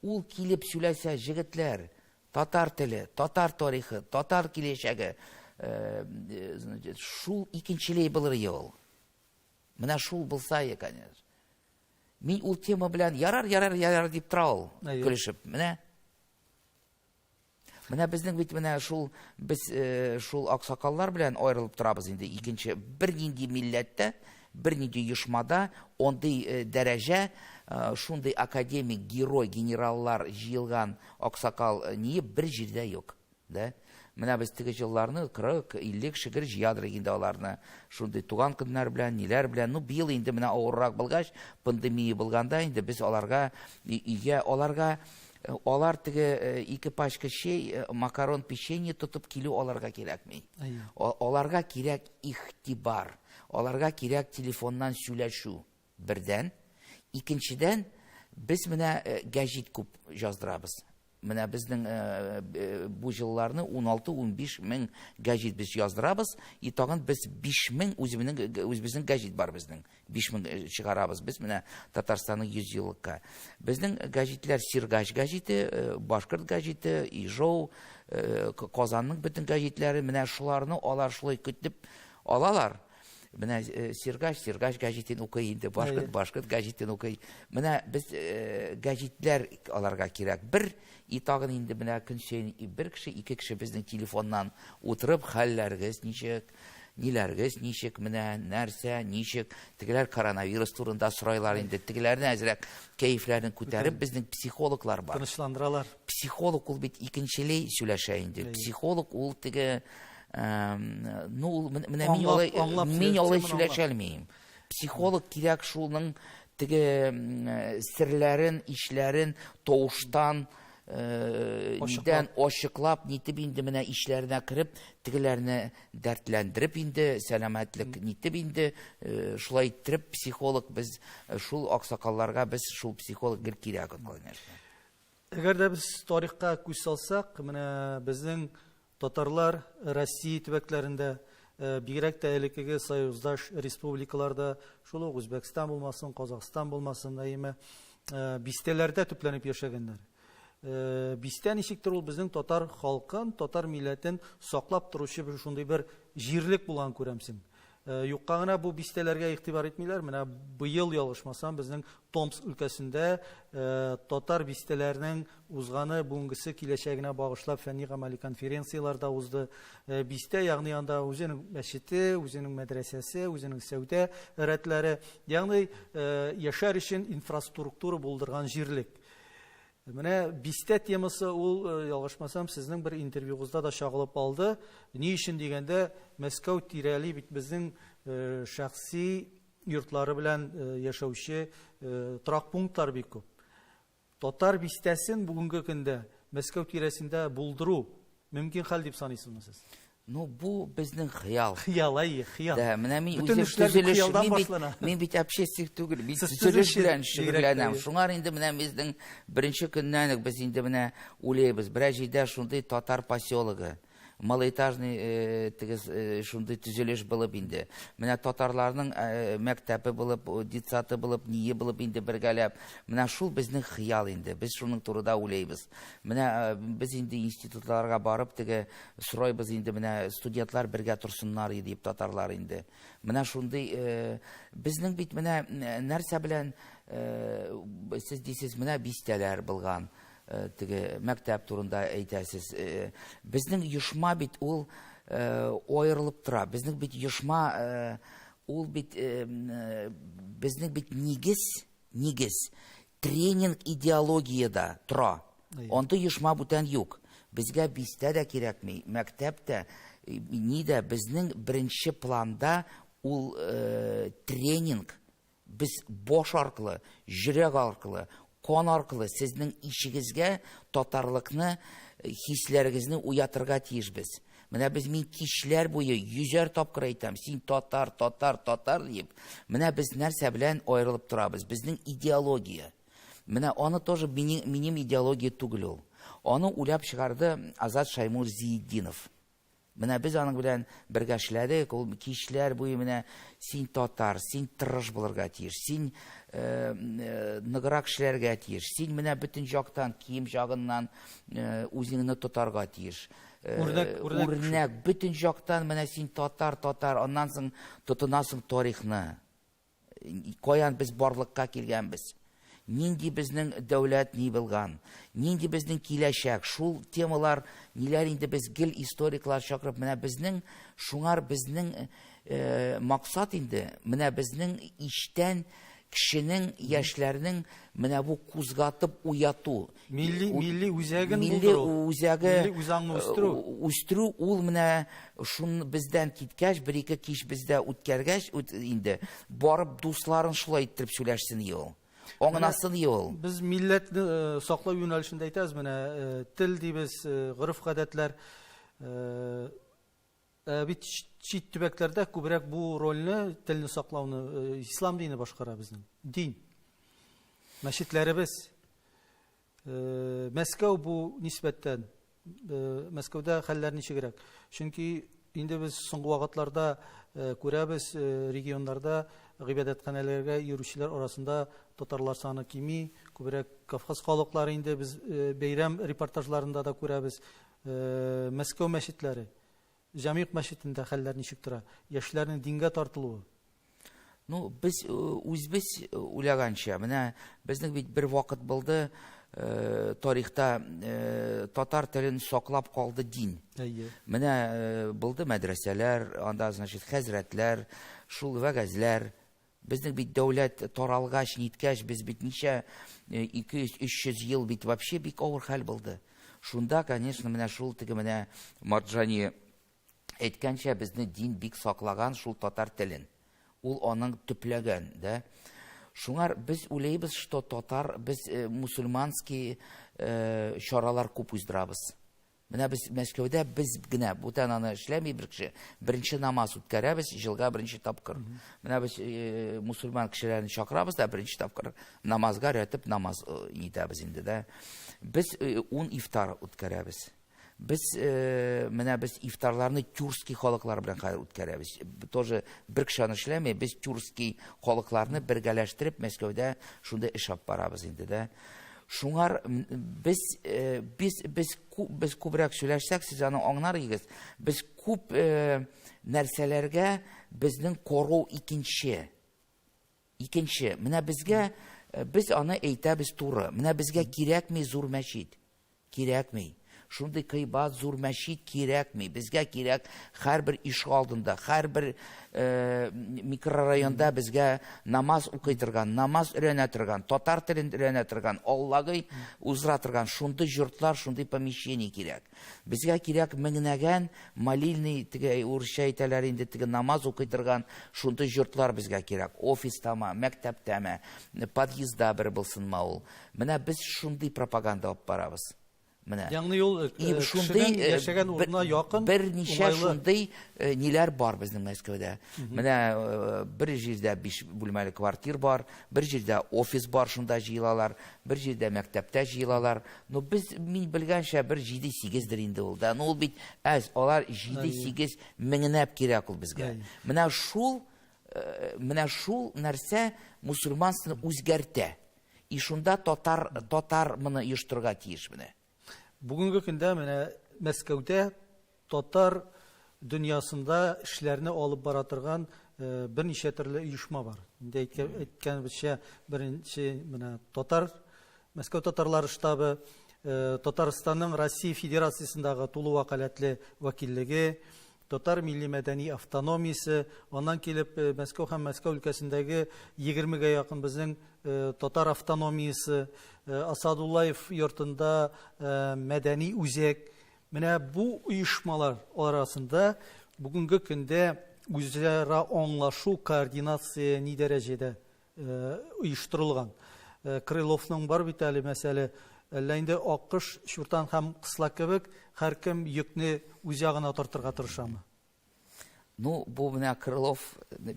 Speaker 2: Ул килеп сөйләсә, җегетләр, татар теле, татар тарихы, татар киләчәге, шул икенчеләй булыр ел. Менә шул булса, конечно. Мин ул тема белән ярар дип тора ул, көлешеп. Менә безнең бит менә без шул аксакаллар белән аерылып торабыз инде. Икенче бер нинди милләттә, бер нинди оешмада ондый дәрәҗә, шундый академик, герой, генераллар җыелган аксакал ни бер җирдә юк, да? Менә без теге җылларны 40-50 шигырь җыядыр инде аларны. Шундый туган көннәр белән, ниләр белән, быел инде менә авыррак булгач, пандемия булганда инде без аларга алар теге 2 пачка чәй, макарон, печенье тотып килү аларга кирәкми. Аларга кирәк игътибар. Аларга кирәк телефоннан сөйләшү. Бердән, икенчедән, без менә гәҗит күп җаздырабыз. Менә безнең бу җылларны 16-15 мең гәҗит без яздырабыз, тагын без 5 мең үзебезнең гәҗит бар безнең. 5 мең чыгарабыз без менә Татарстанның 100 еллыкка. Безнең гәҗитләр Сиргач гәҗите, Башкорт гәҗите, Ижау, Казанның бөтен гәҗитләре, менә шуларны алар шулай көтеп алалар. Менә Сиргач гәҗитен укый инде, Башкорт гәҗитен укый. Менә без гәҗитләр аларга кирәк. Бер тагын инде менә көн саен бер кеше, 2 кеше безнең телефоннан утырып, хәлләрегез ничек, ниләрегез ничек, менә нәрсә, ничек, тегеләр коронавирус турында сорайлар инде, тегеләрне әзрәк кәефләрен күтәреп, безнең психологлар бар.
Speaker 1: Тынычландыралар.
Speaker 2: Психолог ул бит икенчеләй сөйләшә инде. Психолог ул теге мин алай сөйләшә алмыйм. Психолог кирәк шуның теге серләрен, ишләрен тавыштан нидән ачыклап, нитеп инде менә ишләренә кереп, тегеләрне дәртләндереп инде, сәламәтлек нитеп инде, шулай иттереп психолог без шул аксакалларга без шул психолог кирәк, конечно.
Speaker 1: Әгәр дә без тарихка күз салсак, менә безнең татарлар Россия төбәкләрендә, бигрәк тә элеккеге союздаш республикаларда, шул ук Үзбәкстан булмасын, Казакстан булмасын, бистәләрдә төпләнеп яшәгәннәр. Бистә ничектер ул безнең татар халкын, татар милләтен саклап торучы шундый бер җирлек булган күрәмсең. Юкка гына бу бистәләргә игътибар итмиләр. Менә быел ялгышмасам безнең Томск өлкәсендә татар бистәләренең узганы бүгенгесе киләчәгенә багышлап фәнни-гамәли конференцияларда узды. Бистә, ягъни анда үзенең мәчете, үзенең мәдрәсәсе, үзенең сәүдә рәтләре, ягъни яшәр өчен инфраструктура булдырган җирлек. Менә бистә темасы ул, ялгышмасам, сезнең бер интервьюгызда да чагылып алды. Ни өчен дигәндә, Мәскәү тирәли бит безнең шәхси йортлары белән яшәүче торак пунктлар бик күп. Татар бистәсен бүгенге көндә Мәскәү тирәсендә булдыру мөмкин хәл дип саныйсызмы сез?
Speaker 2: Бу безнең хыял.
Speaker 1: Хыял. Да,
Speaker 2: менә мин бит общественник түгел, бит төзелеш белән шөгыльләнәм. Шуңар инде менә безнең беренче көннән үк без инде менә уйлыйбыз. Берәр җирдә шундый татар поселогы, малоэтажный шундый төзелеш булып инде. Менә татарларның мәктәбе булып, детсаты булып, ние булып инде бергәләп. Менә шул безнең хыял инде. Без шуның турында уйлыйбыз. Менә без инде институтларга барып теге сорайбыз инде, менә студентлар бергә торсыннар дип татарлар инде. Менә шундый безнең бит менә нәрсә белән сез дисез, менә бистәләр булган. Теге мәктәп турында әйтәсез. Безнең оешма бит ул аерылып тора. Безнең бит оешма ул бит безнең бит нигез тренинг идеологияда тора. Анда оешма бүтән юк. Безгә бистә дә кирәкми, мәктәптә ни дә безнең беренче планда ул тренинг. Без бош аркылы, жүрәк аркылы, кан аркылы сезнең ишегезгә татарлыкны, хисләрегезне уятырга тиешбез. Менә без мин кичләр буе 100 тапкыр әйтәм, син татар дип. Менә без нәрсә белән аерылып торабыз? Безнең идеология. Менә аны тоже минем идеология түгел ул. Аны уйлап чыгарды Азат Шаймур Зиеддинов. Менә без аның белән бергә эшләдек, ул кичләр буе менә син татар, син тырыш булырга тиеш, син ныграк эшләргә тиеш, син менә бөтен жактан кием жагыннан үзеңне тотарга тиеш. Үрнәк бөтен жактан менә син татар, аннан соң тотынасың тарихны. Каян без барлыкка килгәнбез? Нинди безнең дәүләт ни булган? Нинди безнең киләчәк? Шул темалар ниләр инде без гел историклар чакырып, менә безнең шуңар безнең максат инде, менә безнең иштән кешенең, яшьләрнең менә бу кузгатып уяту.
Speaker 1: Милли үзәген
Speaker 2: үстерү, ул менә шун бездән киткәч, бер-ике кич бездә үткәргәч, инде барып дусларын шулай иттереп сөйләшсен ел. Аңнасын ел.
Speaker 1: Без милләтне саклау юнәлешендә әйтәбез, менә тел дибез, гырыф-гадәтләр, бит чит төбәкләрдә күбрәк бу рольне, телне саклауны ислам дине башкара безнең. Дин. Мәчетләребез. Мәскәү бу нисбәттән, Мәскәүдә хәлләр ничегрәк? Чөнки инде без соңгы вакытларда күрәбез, регионнарда гыйбадәтханәләргә йөрүчеләр арасында татарлар саны кими, күбрәк Кавказ халыклары инде без бәйрәм репортажларында да күрәбез. Мәскәү мәчетләре, Җамигъ мәчетендә хәлләр ничек тора? Яшьләрнең дингә тартылуы.
Speaker 2: Ну, без үзбез уйлаганча, менә безнең бит бер вакыт булды, тарихта татар телен саклап калды дин. Менә булды мәдрәсәләр, анда значит хәзрәтләр, шул вәгазьләр. Безнең бит дәүләт таралгач, ниткәч, без бит ничә 200-300 ел бит вообще бик авыр хәл булды. Шунда, конечно, менә шул теге менә Марджани әйткәнчә, безне дин бик саклаган шул татар телен. Ул аның төпләгән, да? Шуңар без уйлыйбыз, что татар, без мусульманский чаралар күп уздырабыз. Менә без Мәскәүдә без генә бүтән аны эшләми бер кеше, беренче намаз үткәрәбез, елга беренче тапкыр. Менә без мусульман кешеләрне чакырабыз да беренче тапкыр намазга рәтеп намаз итәбез инде, да? Без 10 ифтар үткәрәбез. Без менә без ифтарларны тюркский халыклар белән хәзер үткәрәбез. Тоже бер кешене эшләми, без тюркский халыкларны бергәләштереп Мәскәүдә шунда эш алып барабыз инде, да? Шуңар без күбрәк сөйләшсәк, сез аны аңларыгыз. Без күп нәрсәләргә безнең кору икенче. Менә безгә без аны әйтәбез туры. Менә безгә кирәкми зур мәчет. Кирәкми. Шундый кыйбат зур мәчет кирәкми. Безгә кирәк һәрбер иш алдында, һәрбер микрорайонда безгә намаз укытырган, намаз өйрәнә торган, татар телен өйрәнә торган, Аллагы уздыра торган шундый йортлар, шундый помещение кирәк. Безгә кирәк меңнәгән молильный, теге урысча әйтәләр инде, теге намаз укытырган шундый йортлар безгә кирәк. Офистама, мәктәптәме, подъездда бер булсынма ул. Менә без шундый пропаганда алып барабыз.
Speaker 1: Ягъни ул кешенең яшәгән урынына якын,
Speaker 2: берничә шундый ниләр бар безнең Мәскәүдә. Менә бер җирдә 5 бүлмәле квартир бар, бер җирдә офис бар, шунда җыелалар, бер җирдә мәктәптә җыелалар. Ну без мин белгәнчә бер 7-8 дер инде ул да. Ну ул бит алар 7-8 меңнәп кирәк ул безгә. Менә шул нәрсә мусульманствоны үзгәртә. И шунда татар моны оештырырга тиеш менә.
Speaker 1: Бүгенге көндә менә Мәскәүдә татар дөньясында эшләрне алып бара торган берничә төрле оешма бар. Инде әйткәнебезчә, беренче менә татар, Мәскәү татарлар штабы, Татарстанның Россия Федерациясындагы тулы вакаләтле вәкиллеге, татар милли мәдәни автономиясе, аннан килеп Мәскәү һәм Мәскәү өлкәсендәге 20-гә якын безнең татар автономиясе, Асадуллаев йортында мәдәни үзәк. Менә бу оешмалар арасында бүгенге көндә үзара аңлашу, координация ни дәрәҗәдә оештырылган. Крыловның бар бит әле мәсьәле, әллә инде Акыш, Чуртан һәм Кысла кебек һәркем йөкне үз ягына тартырга тырышамы?
Speaker 2: Ну, бу менә Крылов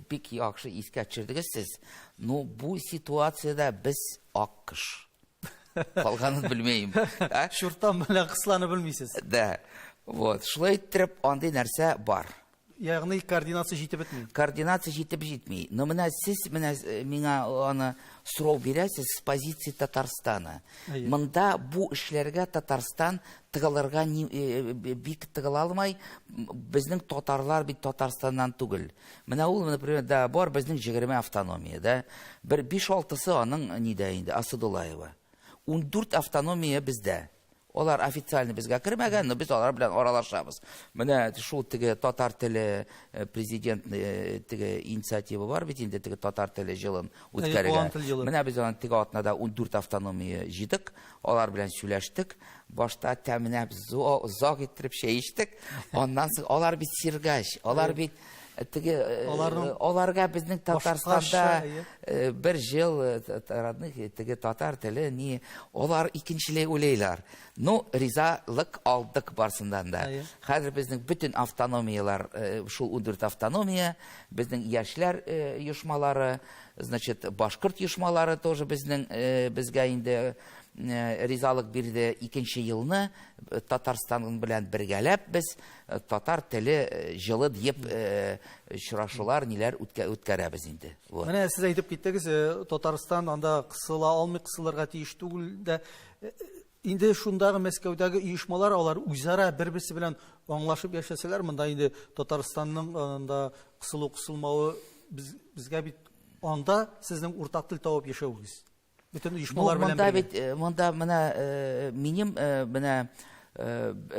Speaker 2: бик яхшы искә төшердегез сез. Ну, бу ситуациядә без Акыш. Калганын белмәйм.
Speaker 1: Чуртан белән Кысланы белмисез.
Speaker 2: Да. Вот, шулай итеп андый нәрсә бар.
Speaker 1: Ягъни координация җитеп бетми.
Speaker 2: Координация җитеп җитми. Но менә сез миңа аны сорау бирәсез с позиции Татарстана.
Speaker 1: Әйе.
Speaker 2: Монда бу эшләргә Татарстан тыгылырга бик тыгыла алмай, безнең татарлар бит Татарстаннан түгел. Менә ул, например, да бар безнең 20 автономия, да. Бер 5-6-сы аның нидә инде, Асадуллаева. 14 автономия бездә. Олар официально безгә кермәгән, но без алар белән аралашабыз. Менә шул теге татар теле президент теге инициатива бар бит инде теге татар теле җылын үткәрергә. Менә без аны теге атнада 14 автономия җыйдык, алар белән сөйләштек. Башта тәминә зак иттереп шәй эчтек. Аннан соң алар бит сиргач, алар бит теге аларга безнең Татарстанда бер ел родных теге татар теле ни алар икенчеләй уйлыйлар. Ну, ризалык алдык барсындан да. Хәзер безнең бөтен автономиялар, шул 14 автономия, безнең яшьләр оешмалары, значит, башкорт оешмалары тоже безнең безгә инде ризалык бирде. Икенче елны Татарстан белән бергәләп без татар теле җылы дип очрашулар ниләр үткәрәбез инде. Вот.
Speaker 1: Менә сез әйтеп киттегез, Татарстан анда кысыла алмый, кысылырга тиеш түгел дә. Инде шундагы Мәскәүдәге оешмалар алар үзара бер-берсе белән аңлашып яшәсәләр, монда инде Татарстанның анда кысылу-кысылмавы безгә бит анда сезнең уртак тел табып яшәүгез. Bütün uyuşmalar
Speaker 2: белән монда менә минем менә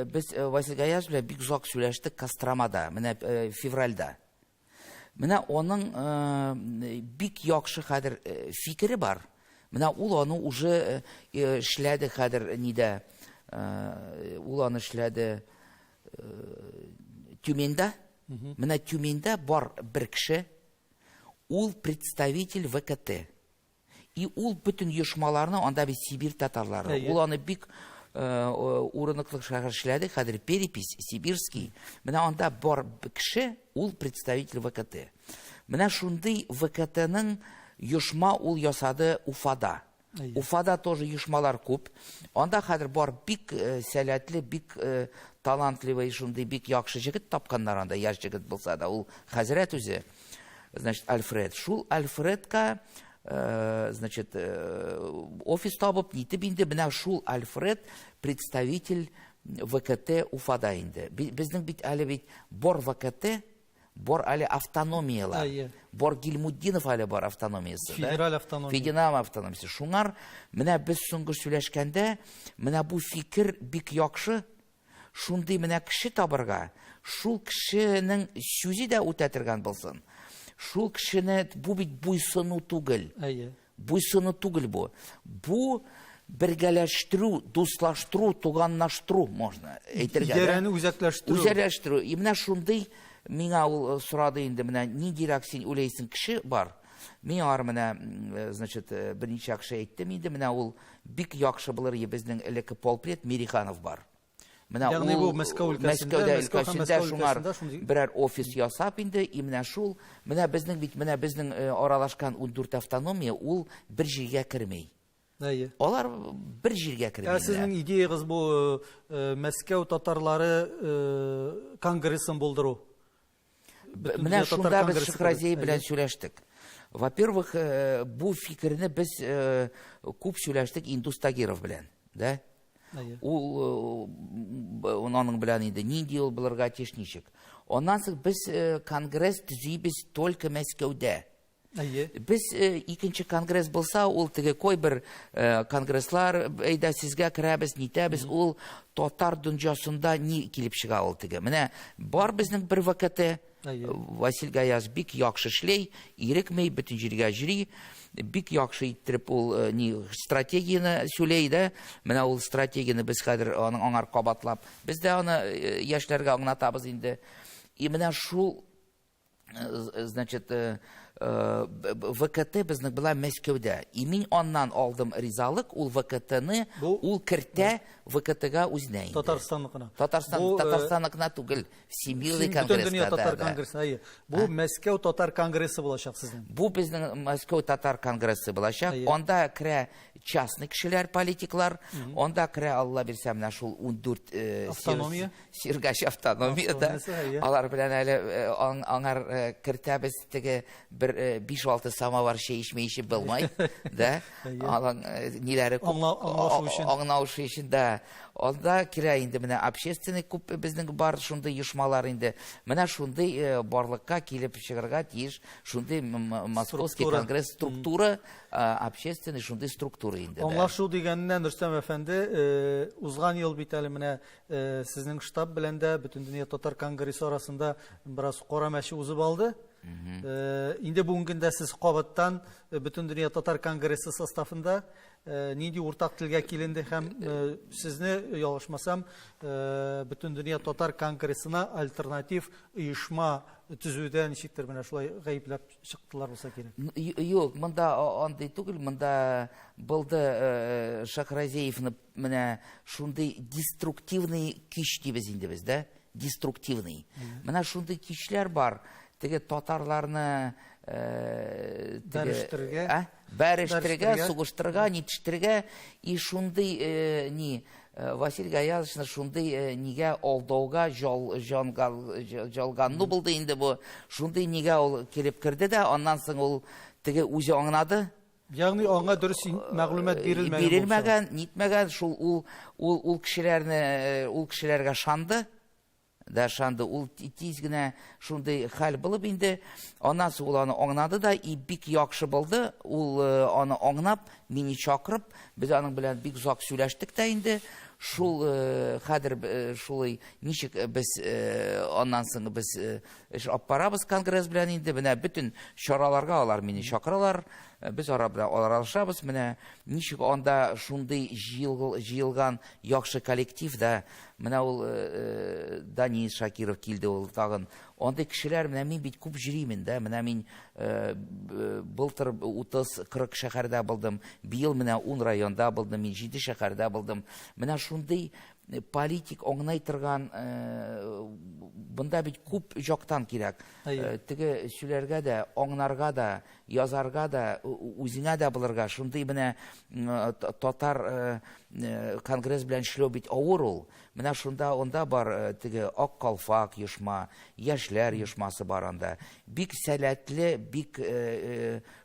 Speaker 2: без Васил Гаяз белән бик озак сөйләштек Костромада, менә февральдә. Менә аның бик яхшы хәзер фикере бар. Менә ул аны уже эшләде хәзер нидә? Ул аны эшләде Тюмендә. Менә Тюмендә бар бер кеше, ул представитель ВКТ. И ул bütün оешмаларны анда бит Сибирь татарлары. Ул аны бик урыныклы шәһәр эшләде, хәзер перепись сибирский. Менә анда бар кеше, ул представитель ВКТ. Менә шундый ВКТның оешма ул ясады Уфада. Уфада тоже оешмалар күп. Анда хәзер бар бик сәләтле, бик талантливый шундый бик яхшы җегет тапканнар анда, яшь җегет булса да, ул хәзрәт үзе. Значит, Альфред. Шул Альфредка значит, офис табып нитеп инде, менә шул Альфред представитель ВКТ Уфада инде. Безнең бит әле бит бар ВКТ, бар әле автономиялар. Бар Гилмутдинов әле бар автономиясы.
Speaker 1: Федераль автономия.
Speaker 2: Федераль автономиясы. Шуңар менә без соңгы сөйләшкәндә, менә бу фикер бик яхшы. Шундый менә кеше табырга, шул кешенең сүзе дә үтәтергән булсын. Шул кешене бу бит буйсыну түгел. Буйсыну түгел бу. Бу бергәләштерү, дуслаштыру, туганнаштыру можно әйтергә.
Speaker 1: Идәрәне үзәкләштерү.
Speaker 2: Үзәкләштерү. И менә шундый миңа ул сорады инде, менә нидирәк син уйлыйсың кеше бар. Мин ар менә, значит, берничә кеше әйттем инде, менә ул бик яхшы булыр безнең элекке полпред Мириханов бар.
Speaker 1: Ягъни бу Мәскәү өлкәсендә
Speaker 2: шуңар берәр офис ясап инде, и менә шул, менә безнең аралашкан 14 автономия, ул бер җиргә кермәй. Алар бер җиргә кермәй.
Speaker 1: Сезнең идеягыз бу Мәскәү татарлары конгрессын булдыру.
Speaker 2: Менә шунда без Шихразей белән сөйләштек. Во-первых, бу фикерне без күп сөйләштек Индус Тагиров белән, да? Ул аның белән инде нинди ул булырга тиеш ничек. Оннан соң без конгресс төзибез только Мәскәүдә.
Speaker 1: Әйе.
Speaker 2: Без икенче конгресс булса, ул теге койбер конгресслар әйдә сезгә керәбез, нитәбез, ул татар дөньясында ни килеп чыга ул теге. Менә бар безнең бер вакыты
Speaker 1: Әйе.
Speaker 2: Васил Гаяз бик яхшы эшләй, ирекмәй, бөтен җиргә йөри, бик яхшы иттереп ул ни стратегияны сөйләй дә. Менә ул стратегияны без хәзер аның аңар кабатлап, без дә аны яшьләргә аңлатабыз инде. И менә шул, значит, ВКТ безнең була Мәскәүдә. И мин аннан алдым ризалык, ул ВКТны, ул кертә ВКТга үзенә инде.
Speaker 1: Татарстанныкына.
Speaker 2: Татарстанныкына түгел, Всемирный
Speaker 1: Бөтен дөнья татар
Speaker 2: конгресска.
Speaker 1: конгрессы. Әйе. Бу Мәскәү татар конгрессы булачак сезнең.
Speaker 2: Бу безнең Мәскәү татар конгрессы булачак. Анда керә частный кешеләр, политиклар, анда керә, Алла бирсә, менә шул 14
Speaker 1: Автономия.
Speaker 2: Сиргач автономия да. Алар белән әле аңар кертәбез теге бер 5-6 самовар чәй эчмәйче булмай, да? Алар ниләре аңлаушы өчен да. Анда керә инде менә общественный күп безнең бар шундый оешмалар инде. Менә шундый барлыкка килеп чыгарга тиеш, шундый Московский конгресс структура, общественный шундый структура инде.
Speaker 1: Аңлашу дигәннән Рөстәм әфәнде, узган ел бит әле менә сезнең штаб белән дә бөтен дөнья татар конгрессы арасында бераз кара мәче узып алды. Инде бүгенге көндә сез кабаттан бөтен дөнья татар конгрессы составында нинди уртак телгә киленде һәм сезне ялгышмасам бөтен дөнья татар конгрессына альтернатив оешма төзүдә ничектер менә шулай гаепләп чыктылар булса кирәк.
Speaker 2: Юк, монда андый түгел, монда булды Шахразеевны менә шундый деструктивный көч дибез инде без, да? Деструктивный. Менә шундый көчләр бар. Теге татарларны бәрештергә, сугыштырга, нитештергә, и шундый ни Василий Гаязовны шундый нигә алдауга жалганны булды инде бу. Шундый нигә ул килеп керде дә, аннан соң ул теге үзе аңлады.
Speaker 1: Ягъни аңа дөрес мәгълүмат
Speaker 2: бирелмәгән, нитмәгән, шул ул кешеләргә шанды. Да шанды, ул тиз генә шундый хәл булып инде, аннан соң ул аны аңлады да, и бик яхшы булды, ул аны аңлап, мине чакырып, без аның белән бик озак сөйләштек тә инде, шул хәзер шулай ничек без аннан соң без эш аппарабыз конгресс белән инде, менә бөтен чараларга алар мине чакыралар, без ара белән аралашабыз, менә ничек анда шундый җыелган яхшы коллектив да, менә ул Данис Шакиров килде, ул тагын андый кешеләр, менә мин бит күп йөрим дә, менә мин былтыр 30-40 шәһәрдә булдым, быел менә 10 районда булдым, мин 7 шәһәрдә булдым. Менә шундый политик аңлай торган, бында бит күп жактан кирәк. Теге сүләргә дә, аңнарга да, язарга да, үзеңә дә булырга, шундый менә татар конгресс белән эшләү бит авыр ул. Менә шунда онда бар теге ак калфак оешма, яшьләр оешмасы бар анда. Бик сәләтле, бик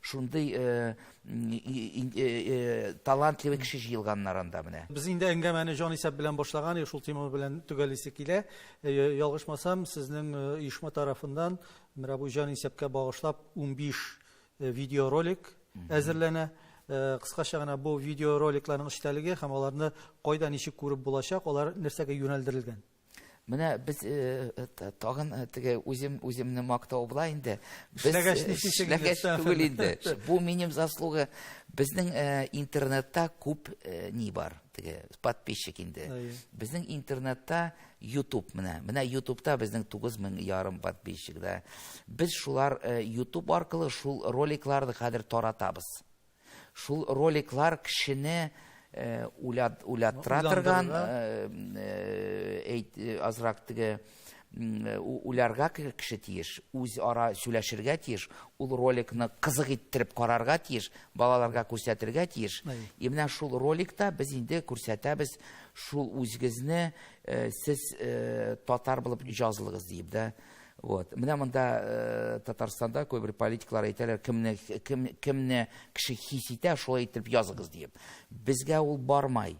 Speaker 2: шундый талантлы кеше җыелганнар анда менә.
Speaker 1: Без инде әңгәмәне җанисәп белән башлаган, шул тема белән төгәлисе килә. Ялгышмасам, сезнең оешма тарафыннан менә бу җанисәпкә багышлап 15 видеоролик әзерләнә. Кыскача гына бу видеороликларның эчтәлеге һәм аларны кайда ничек күреп булачак, алар нәрсәгә юнәлдерелгән.
Speaker 2: Менә без тагын теге үземне мактау була инде.
Speaker 1: Эшләгәч
Speaker 2: түгел инде. Бу минем заслуга. Безнең интернетта күп ни бар, теге подписчик инде. Безнең интернетта YouTube менә YouTube'та безнең 9500 подписчик да. Без шулар YouTube аркылы шул роликларны хәзер таратабыз. Шул роликлар кешене уйлаттыра торган, азрак теге уйларга кеше тиеш, үз ара сөйләшергә тиеш, ул роликны кызык иттереп карарга тиеш, балаларга күрсәтергә тиеш. И менә шул роликта без инде күрсәтәбез шул үзегезне сез татар булып җазлыгыз дип да. Вот. Менә монда Татарстанда күп политиклар әйтәләр, кемне кеше хис итә, шулай итеп языгыз дип. Безгә ул бармай.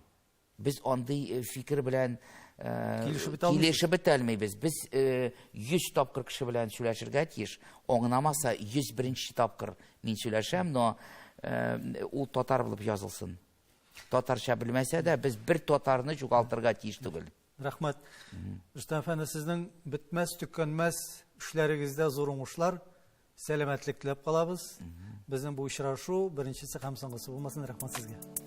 Speaker 2: Biz андый фикер белән
Speaker 1: Килешеп
Speaker 2: бетә алмыйбыз. Без 100 тапкыр кеше белән сөйләшергә тиеш. Аңламаса 101-нче тапкыр мин сөйләшәм, но ул татар булып язылсын. Татарча белмәсә дә, без бер татарны югалтырга тиеш түгел.
Speaker 1: Рәхмәт. Рөстәм әфәнде, сезнең бетмәс, төкәнмәс эшләрегездә зур уңышлар, сәламәтлек теләп калабыз. Безнең бу очрашу беренчесе һәм соңгысы булмасын. Рәхмәт сезгә.